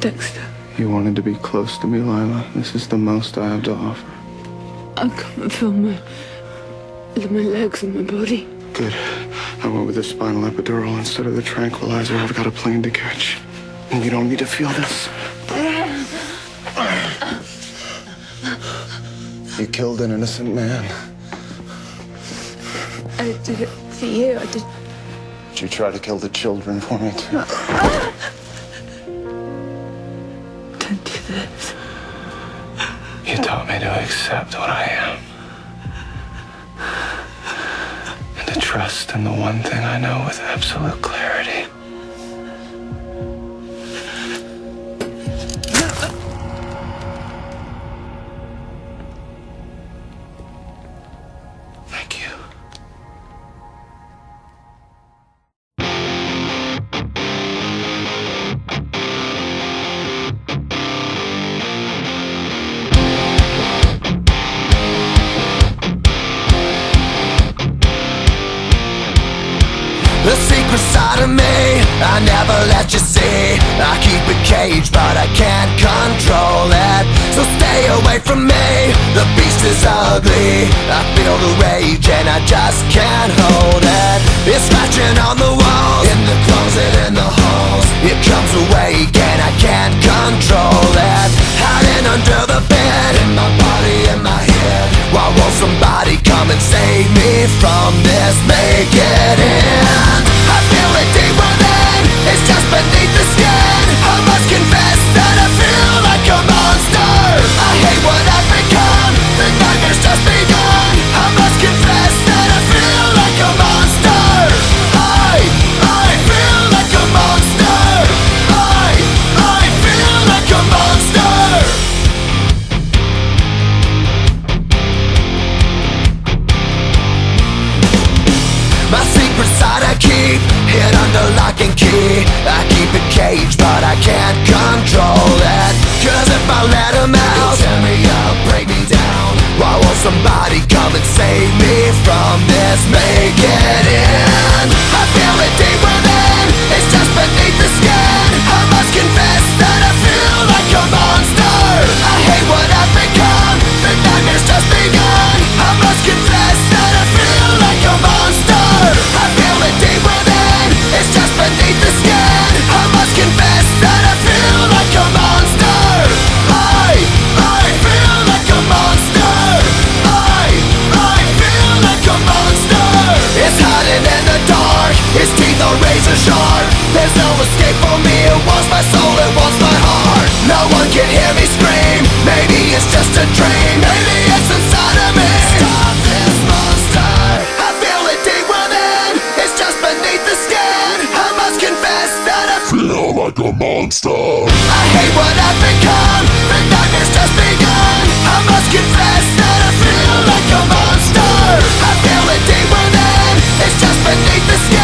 Dexter, You wanted to be close to me, Lila. This is the most I have to offer. I can't feel my legs and my body. Good. I went with the spinal epidural instead of the tranquilizer. I've got a plane to catch. And you don't need to feel this. You killed an innocent man. I did it for you. Did you try to kill the children for me, too? Don't do this. You taught me to accept what I am. And to trust in the one thing I know with absolute clarity. Thank you. The secret side of me, I never let you see. I keep it caged, but I can't control it. So stay away from me, the beast is ugly. I feel the rage and I just can't hold it. It's scratching on the walls, in the closet, in the halls. It comes awake and I can't control it. Hiding under the bed, in my body, in my head. Why won't somebody come and save me from this? Make it end. I feel it deep within, it's just beneath the skin. I must confess that I feel like a monster. I hate what I've become, the nightmare's just begun. I must confess that I feel like a monster. I feel like a monster. I feel like a monster. My secret side I keep hid under lock and key. I keep it caged, but I can't control it. Cause if I let him out, he'll tear me up, break me down. Why won't somebody come and save me from this? Make it end. I feel it deep within, it's just beneath the skin. I must confess that I feel like a monster. I hate what I've become, the nightmare's just begun. I must confess that I feel like a monster. I feel it deep within, it's just beneath the skin. I must confess that I feel like a monster. I feel like a monster. I feel like a monster. It's hiding in the dark, its teeth are razor sharp. There's no escape for me, it wants my soul, it wants my heart. No one can hear me scream, maybe it's just a dream. Maybe it's inside of me. Stop this monster. I feel it deep within, it's just beneath the skin. I must confess that I feel like a monster. I hate what I've become, the nightmare's just begun. I must confess that I feel like a monster. I feel it deep within, it's just beneath the skin.